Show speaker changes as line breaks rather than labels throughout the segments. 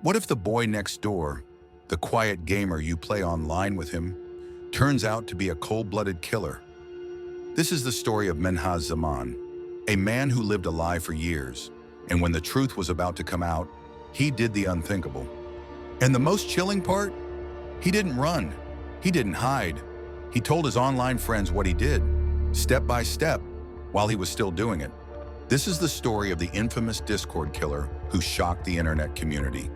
What if the boy next door, the quiet gamer you play online with him, turns out to be a cold-blooded killer? This is the story of Menhaz Zaman, a man who lived a lie for years, and when the truth was about to come out, he did the unthinkable. And the most chilling part? He didn't run. He didn't hide. He told his online friends what he did, step by step, while he was still doing it. This is the story of the infamous Discord killer who shocked the internet community.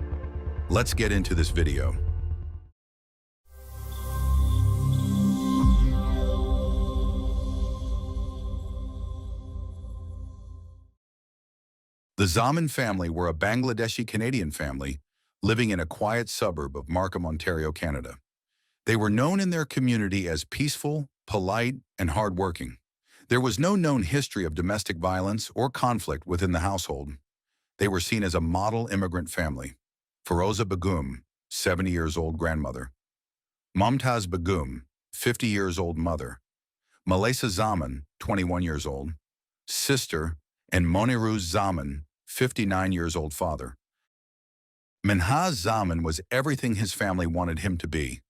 Let's get into this video. The Zaman family were a Bangladeshi-Canadian family living in a quiet suburb of Markham, Ontario, Canada. They were known in their community as peaceful, polite, and hardworking. There was no known history of domestic violence or conflict within the household. They were seen as a model immigrant family. Feroza Begum, 70 years old grandmother. Mumtaz Begum, 50 years old mother. Malaysa Zaman, 21 years old, sister, and Moniruz Zaman, 59 years old father. Menhaz Zaman was everything his family wanted him to be,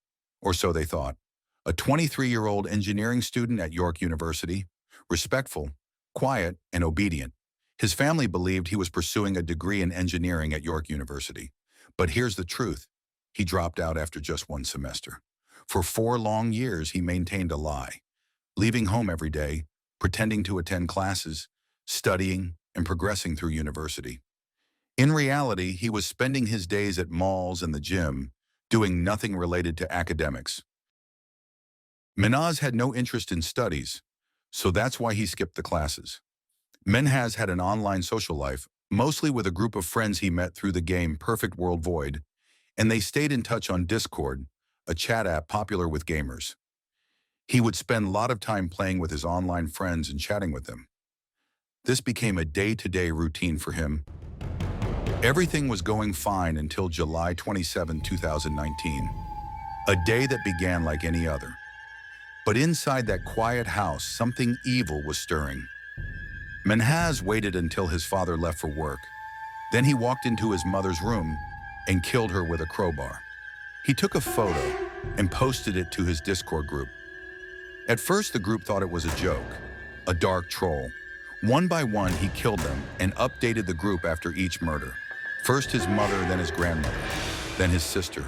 or so they thought. A 23-year-old engineering student at York University, respectful, quiet, and obedient. His family believed he was pursuing a degree in engineering at York University. But here's the truth. He dropped out after just one semester. For 4 long years, he maintained a lie, leaving home every day, pretending to attend classes, studying, and progressing through university. In reality, he was spending his days at malls and the gym, doing nothing related to academics. Menhaz had no interest in studies, so that's why he skipped the classes. Menhaz had an online social life, mostly with a group of friends he met through the game Perfect World Void, and they stayed in touch on Discord, a chat app popular with gamers. He would spend a lot of time playing with his online friends and chatting with them. This became a day-to-day routine for him. Everything was going fine until July 27, 2019, a day that began like any other. But inside that quiet house, something evil was stirring. Menhaz waited until his father left for work. Then he walked into his mother's room and killed her with a crowbar. He took a photo and posted it to his Discord group. At first, the group thought it was a joke, a dark troll. One by one, he killed them and updated the group after each murder. First his mother, then his grandmother, then his sister.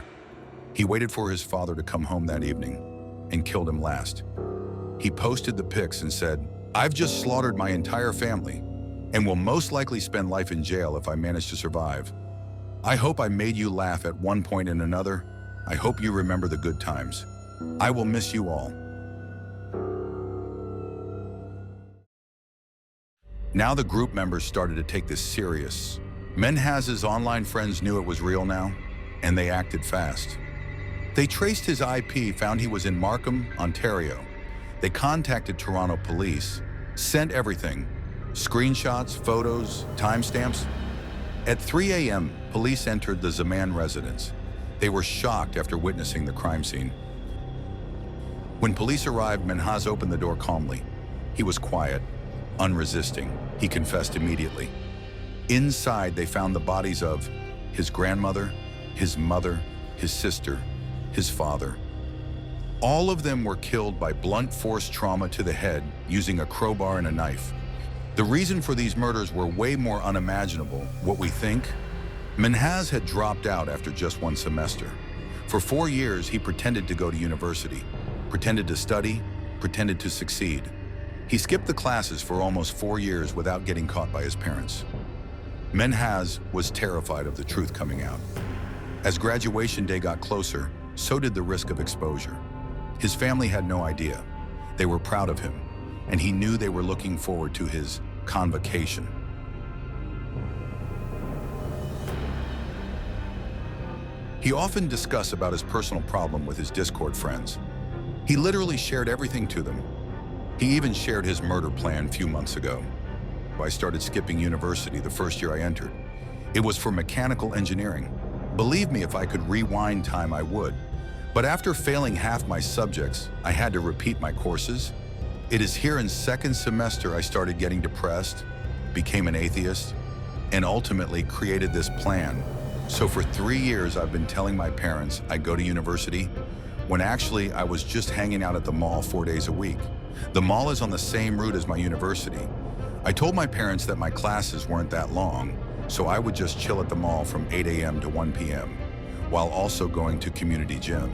He waited for his father to come home that evening and killed him last. He posted the pics and said, "I've just slaughtered my entire family and will most likely spend life in jail if I manage to survive. I hope I made you laugh at one point and another. I hope you remember the good times. I will miss you all." Now the group members started to take this serious. Menhaz's online friends knew it was real now, and they acted fast. They traced his IP, found he was in Markham, Ontario. They contacted Toronto police, sent everything, screenshots, photos, timestamps. At 3 a.m., police entered the Zaman residence. They were shocked after witnessing the crime scene. When police arrived, Menhaz opened the door calmly. He was quiet, unresisting. He confessed immediately. Inside, they found the bodies of his grandmother, his mother, his sister, his father. All of them were killed by blunt force trauma to the head using a crowbar and a knife. The reason for these murders were way more unimaginable. What we think? Menhaz had dropped out after just one semester. For 4 years, he pretended to go to university, pretended to study, pretended to succeed. He skipped the classes for almost 4 years without getting caught by his parents. Menhaz was terrified of the truth coming out. As graduation day got closer, so did the risk of exposure. His family had no idea. They were proud of him, and he knew they were looking forward to his convocation. He often discussed about his personal problem with his Discord friends. He literally shared everything to them. He even shared his murder plan a few months ago. I started skipping university the first year I entered. It was for mechanical engineering. Believe me, if I could rewind time, I would. But after failing half my subjects, I had to repeat my courses. It is here in second semester I started getting depressed, became an atheist, and ultimately created this plan So for 3 years, I've been telling my parents I go to university, when actually I was just hanging out at the mall 4 days a week. The mall is on the same route as my university. I told my parents that my classes weren't that long, so I would just chill at the mall from 8 a.m. to 1 p.m., while also going to community gym.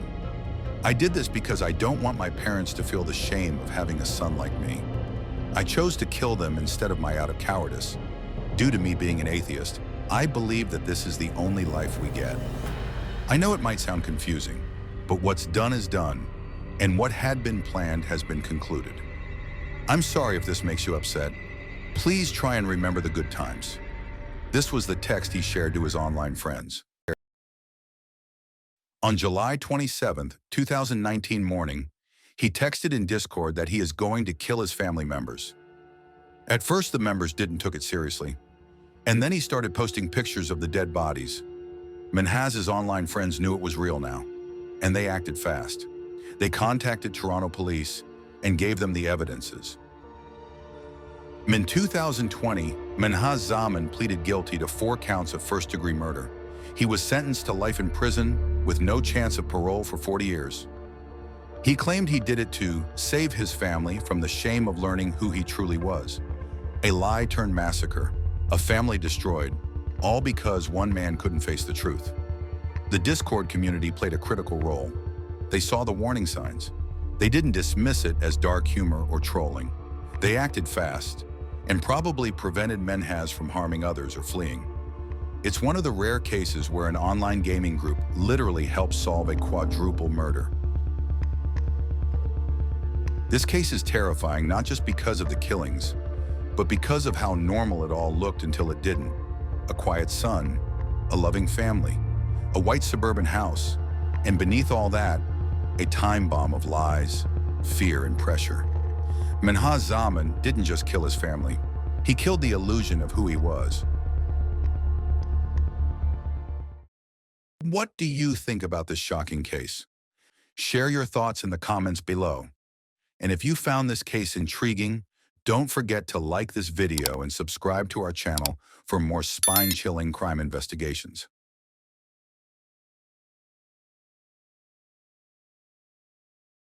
I did this because I don't want my parents to feel the shame of having a son like me. I chose to kill them instead of my out of cowardice. Due to me being an atheist, I believe that this is the only life we get. I know it might sound confusing, but what's done is done, and what had been planned has been concluded. I'm sorry if this makes you upset. Please try and remember the good times. This was the text he shared to his online friends. On July 27, 2019 morning, he texted in Discord that he is going to kill his family members. At first, the members didn't take it seriously, and then he started posting pictures of the dead bodies. Menhaz's online friends knew it was real now, and they acted fast. They contacted Toronto police and gave them the evidences. In 2020, Menhaz Zaman pleaded guilty to 4 counts of first-degree murder. He was sentenced to life in prison with no chance of parole for 40 years. He claimed he did it to save his family from the shame of learning who he truly was. A lie turned massacre, a family destroyed, all because one man couldn't face the truth. The Discord community played a critical role. They saw the warning signs. They didn't dismiss it as dark humor or trolling. They acted fast and probably prevented Menhaz from harming others or fleeing. It's one of the rare cases where an online gaming group literally helped solve a quadruple murder. This case is terrifying not just because of the killings, but because of how normal it all looked until it didn't. A quiet son, a loving family, a white suburban house, and beneath all that, a time bomb of lies, fear, and pressure. Menhaz Zaman didn't just kill his family. He killed the illusion of who he was. What do you think about this shocking case? Share your thoughts in the comments below. And if you found this case intriguing, don't forget to like this video and subscribe to our channel for more spine-chilling crime investigations.